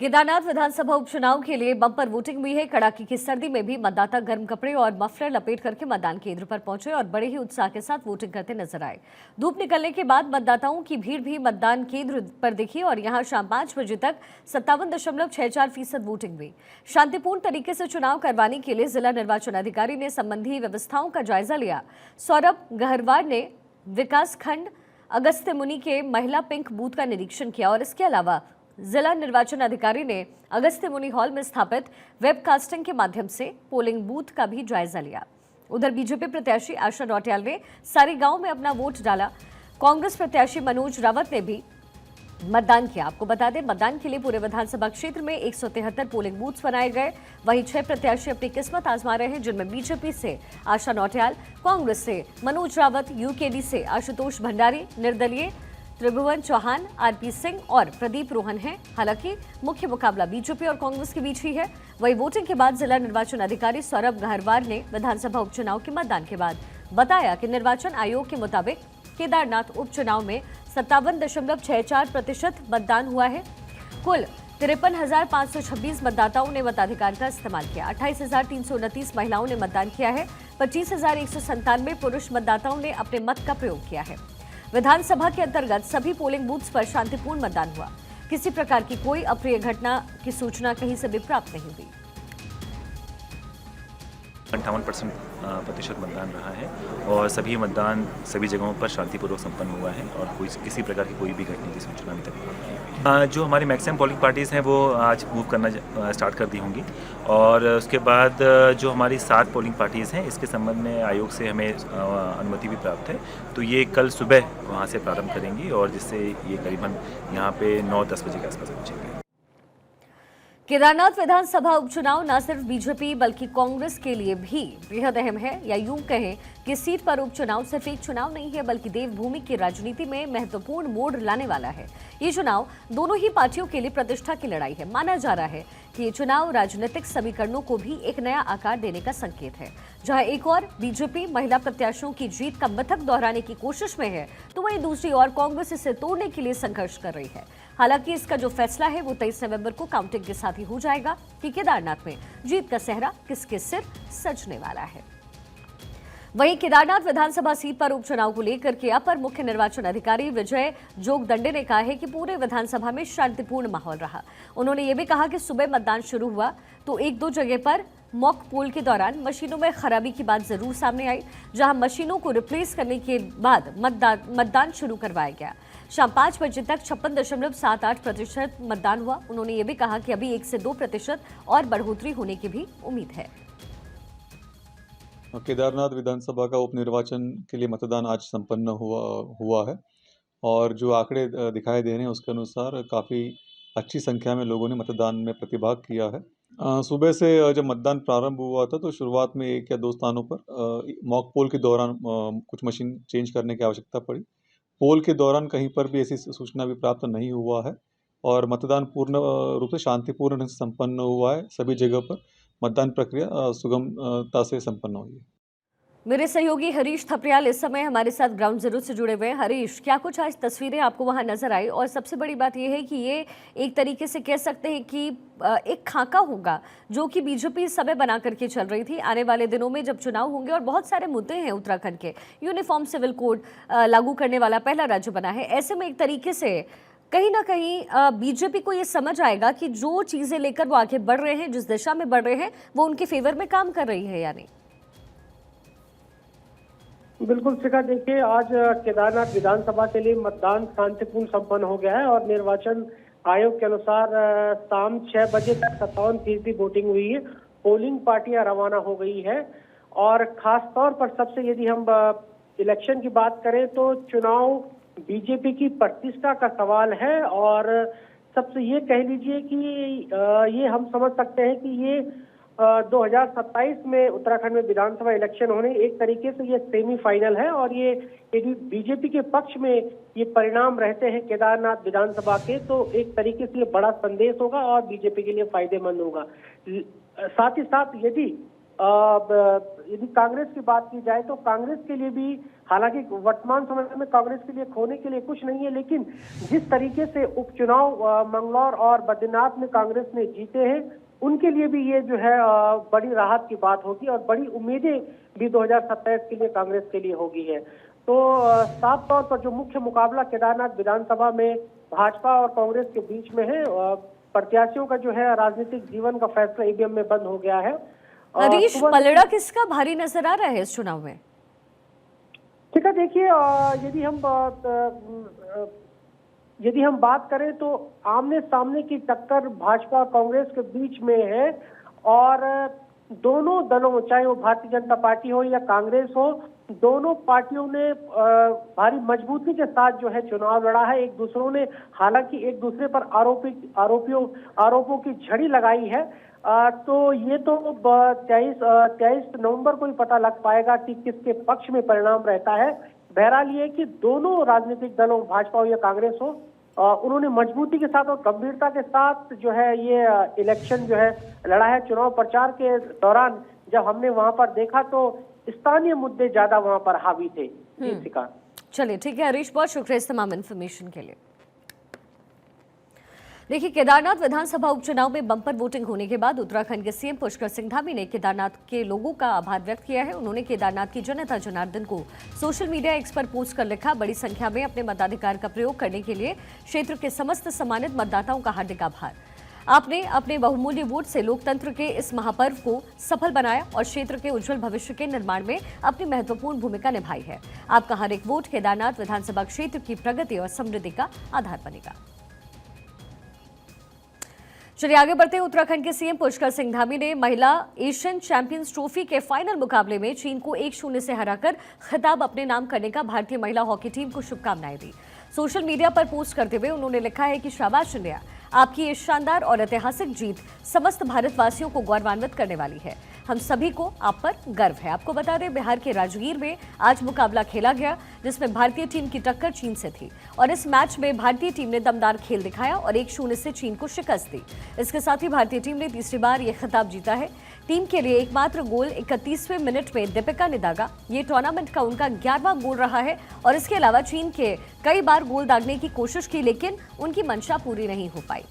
केदारनाथ विधानसभा उपचुनाव के लिए बम्पर वोटिंग हुई है। कड़ाके की सर्दी में भी मतदाता गर्म कपड़े और मफलर लपेट करके मतदान केंद्र पर पहुंचे और बड़े ही उत्साह के साथ वोटिंग करते नजर आए। धूप निकलने के बाद मतदाताओं की भीड़ भी मतदान केंद्र पर दिखी और यहां शाम 5 बजे तक 57.64% वोटिंग हुई। शांतिपूर्ण तरीके से चुनाव करवाने के लिए जिला निर्वाचन अधिकारी ने संबंधी व्यवस्थाओं का जायजा लिया। सौरभ गहरवार ने विकासखंड अगस्त्य मुनि के महिला पिंक बूथ का निरीक्षण किया और इसके अलावा जिला निर्वाचन अधिकारी ने अगस्त्य मुनि हॉल में स्थापित वेबकास्टिंग के माध्यम से पोलिंग बूथ का भी जायजा लिया। उधर बीजेपी प्रत्याशी आशा नौटियाल ने सारे गांव में अपना वोट डाला। कांग्रेस प्रत्याशी मनोज रावत ने भी मतदान किया। आपको बता दें, मतदान के लिए पूरे विधानसभा क्षेत्र में 173 पोलिंग बूथ्स बनाए गए। वहीं 6 प्रत्याशी अपनी किस्मत आजमा रहे हैं, जिनमें बीजेपी से आशा नौटियाल, कांग्रेस से मनोज रावत, यूकेडी से आशुतोष भंडारी, निर्दलीय त्रिभुवन चौहान, आरपी सिंह और प्रदीप रोहन हैं। हालांकि मुख्य मुकाबला बीजेपी और कांग्रेस के बीच ही है। वहीं वोटिंग के बाद जिला निर्वाचन अधिकारी सौरभ गहरवार ने विधानसभा उपचुनाव के मतदान के बाद बताया कि निर्वाचन आयोग के मुताबिक केदारनाथ उपचुनाव में 57.64% मतदान हुआ है। कुल 53,526 मतदाताओं ने मताधिकार का इस्तेमाल किया। 28,329 महिलाओं ने मतदान किया है। 25,197 पुरुष मतदाताओं ने अपने मत का प्रयोग किया है। विधानसभा के अंतर्गत सभी पोलिंग बूथ्स पर शांतिपूर्ण मतदान हुआ। किसी प्रकार की कोई अप्रिय घटना की सूचना कहीं से भी प्राप्त नहीं हुई। 58% मतदान रहा है और सभी मतदान सभी जगहों पर शांतिपूर्वक संपन्न हुआ है और कोई किसी प्रकार की कोई भी घटना की सूचना अभी तक नहीं है। जो हमारी मैक्सिमम पोलिंग पार्टीज़ हैं वो आज मूव करना स्टार्ट कर दी होंगी और उसके बाद जो हमारी 7 पोलिंग पार्टीज़ हैं इसके संबंध में आयोग से हमें अनुमति भी प्राप्त है, तो ये कल सुबह वहाँ से प्रारंभ करेंगी और जिससे ये करीबन यहाँ पे 9-10 बजे के आसपास पहुँचेंगे। केदारनाथ विधानसभा उपचुनाव न सिर्फ बीजेपी बल्कि कांग्रेस के लिए भी बेहद अहम है, या यूं कहें कि सीट पर उपचुनाव सिर्फ एक चुनाव नहीं है बल्कि देवभूमि की राजनीति में महत्वपूर्ण मोड़ लाने वाला है। ये चुनाव दोनों ही पार्टियों के लिए प्रतिष्ठा की लड़ाई है। माना जा रहा है कि ये चुनाव राजनीतिक समीकरणों को भी एक नया आकार देने का संकेत है। जहां एक और बीजेपी महिला प्रत्याशियों की जीत का मिथक दोहराने की कोशिश में है, तो वहीं दूसरी ओर कांग्रेस इसे तोड़ने के लिए संघर्ष कर रही है। हालांकि इसका जो फैसला है वो 23 नवंबर को काउंटिंग के साथ ही हो जाएगा कि केदारनाथ में जीत का सेहरा किसके सिर सजने वाला है। वहीं केदारनाथ विधानसभा सीट पर उपचुनाव को लेकर के अपर मुख्य निर्वाचन अधिकारी विजय जोगदंडे ने कहा है कि पूरे विधानसभा में शांतिपूर्ण माहौल रहा। उन्होंने ये भी कहा कि सुबह मतदान शुरू हुआ तो 1-2 जगह पर मॉक पोल के दौरान मशीनों में खराबी की बात जरूर सामने आई, जहां मशीनों को रिप्लेस करने के बाद मतदान शुरू करवाया गया। शाम 5 बजे तक 56.78% मतदान हुआ। उन्होंने ये भी कहा कि अभी 1 से 2% और बढ़ोतरी होने की भी उम्मीद है। केदारनाथ विधानसभा का उपनिर्वाचन के लिए मतदान आज संपन्न हुआ है और जो आंकड़े दिखाई दे रहे हैं उसके अनुसार काफ़ी अच्छी संख्या में लोगों ने मतदान में प्रतिभाग किया है। सुबह से जब मतदान प्रारंभ हुआ था तो शुरुआत में 1 या 2 स्थानों पर मॉक पोल के दौरान कुछ मशीन चेंज करने की आवश्यकता पड़ी। पोल के दौरान कहीं पर भी ऐसी सूचना भी प्राप्त नहीं हुआ है और मतदान पूर्ण रूप से शांतिपूर्ण ढंग से संपन्न हुआ है। सभी जगह पर मतदान प्रक्रिया सुगमता से संपन्न हुई है। मेरे सहयोगी हरीश थपरियाल इस समय हमारे साथ ग्राउंड जीरो से जुड़े हुए हैं। हरीश, क्या कुछ आज तस्वीरें आपको वहां नजर आई? और सबसे बड़ी बात यह है कि ये एक तरीके से कह सकते हैं कि एक खाका होगा जो कि बीजेपी इस समय बना करके चल रही थी। आने वाले दिनों में जब चुनाव होंगे और बहुत सारे मुद्दे हैं, उत्तराखंड के यूनिफॉर्म सिविल कोड लागू करने वाला पहला राज्य बना है, ऐसे में एक तरीके से कहीं ना कहीं बीजेपी को ये समझ आएगा कि जो चीजें लेकर वो आगे बढ़ रहे हैं, जिस दिशा में बढ़ रहे हैं, वो उनके फेवर में काम कर रही है या नहीं। बिल्कुल शिखा, देखिए आज केदारनाथ विधानसभा के लिए मतदान शांतिपूर्ण संपन्न हो गया है और निर्वाचन आयोग के अनुसार शाम 6 बजे तक 57% वोटिंग हुई है। पोलिंग पार्टियां रवाना हो गई है और खास तौर पर सबसे यदि हम इलेक्शन की बात करें तो चुनाव बीजेपी की प्रतिष्ठा का सवाल है और सबसे ये कह लीजिए कि ये हम समझ सकते हैं कि ये 2027 में उत्तराखंड में विधानसभा इलेक्शन होने एक तरीके से ये सेमीफाइनल है और ये यदि बीजेपी के पक्ष में ये परिणाम रहते हैं केदारनाथ विधानसभा के तो एक तरीके से ये बड़ा संदेश होगा और बीजेपी के लिए फायदेमंद होगा। साथ ही साथ यदि कांग्रेस की बात की जाए तो कांग्रेस के लिए भी हालांकि वर्तमान समय में कांग्रेस के लिए खोने के लिए कुछ नहीं है, लेकिन जिस तरीके से उपचुनाव मंगलौर और बद्रीनाथ में कांग्रेस ने जीते हैं, उनके लिए भी ये जो है बड़ी राहत की बात होगी और बड़ी उम्मीदें भी 2027 के लिए कांग्रेस के लिए होगी है। तो साफ तौर पर जो मुख्य मुकाबला केदारनाथ विधानसभा में भाजपा और कांग्रेस के बीच में है, प्रत्याशियों का जो है राजनीतिक जीवन का फैसला ईवीएम में बंद हो गया है। हरीश, पलड़ा किसका भारी नजर आ रहा है इस चुनाव में? ठीक है, देखिए यदि हम बात करें तो आमने सामने की टक्कर भाजपा और कांग्रेस के बीच में है और दोनों दलों, चाहे वो भारतीय जनता पार्टी हो या कांग्रेस हो, दोनों पार्टियों ने भारी मजबूती के साथ जो है चुनाव लड़ा है। एक दूसरों ने हालांकि एक दूसरे पर आरोपों की झड़ी लगाई है। तो ये तो 23 नवंबर को ही पता लग पाएगा कि किसके पक्ष में परिणाम रहता है। बहरहाल ये कि दोनों राजनीतिक दलों, भाजपा हो या कांग्रेस हो, उन्होंने मजबूती के साथ और गंभीरता के साथ जो है ये इलेक्शन जो है लड़ा है। चुनाव प्रचार के दौरान जब हमने वहां पर देखा तो स्थानीय मुद्दे ज्यादा वहां पर हावी थे। चलिए ठीक है हरीश, बहुत शुक्रिया इस तमाम इन्फॉर्मेशन के लिए। देखिए, केदारनाथ विधानसभा उपचुनाव में बम्पर वोटिंग होने के बाद उत्तराखंड के सीएम पुष्कर सिंह धामी ने केदारनाथ के लोगों का आभार व्यक्त किया है। उन्होंने केदारनाथ की जनता जनार्दन को सोशल मीडिया एक्स पर पोस्ट कर लिखा, बड़ी संख्या में अपने मताधिकार का प्रयोग करने के लिए क्षेत्र के समस्त सम्मानित मतदाताओं का हार्दिक आभार। आपने अपने बहुमूल्य वोट से लोकतंत्र के इस महापर्व को सफल बनाया और क्षेत्र के उज्जवल भविष्य के निर्माण में अपनी महत्वपूर्ण भूमिका निभाई है। आपका हर एक वोट केदारनाथ विधानसभा क्षेत्र की प्रगति और समृद्धि का आधार बनेगा। चलिए आगे बढ़ते हैं। उत्तराखंड के सीएम पुष्कर सिंह धामी ने महिला एशियन चैंपियंस ट्रॉफी के फाइनल मुकाबले में चीन को 1-0 से हराकर खिताब अपने नाम करने का भारतीय महिला हॉकी टीम को शुभकामनाएं दी। सोशल मीडिया पर पोस्ट करते हुए उन्होंने लिखा है कि शाबाश इंडिया, आपकी ये शानदार और ऐतिहासिक जीत समस्त भारतवासियों को गौरवान्वित करने वाली है। हम सभी को आप पर गर्व है। आपको बता दें, बिहार के राजगीर में आज मुकाबला खेला गया जिसमें भारतीय टीम की टक्कर चीन से थी और इस मैच में भारतीय टीम ने दमदार खेल दिखाया और 1-0 से चीन को शिकस्त दी। इसके साथ ही भारतीय टीम ने तीसरी बार यह खिताब जीता है। टीम के लिए एकमात्र गोल 31वें मिनट में दीपिका ने दागा। ये टूर्नामेंट का उनका 11वां गोल रहा है और इसके अलावा चीन के कई बार गोल दागने की कोशिश की, लेकिन उनकी मंशा पूरी नहीं हो पाई।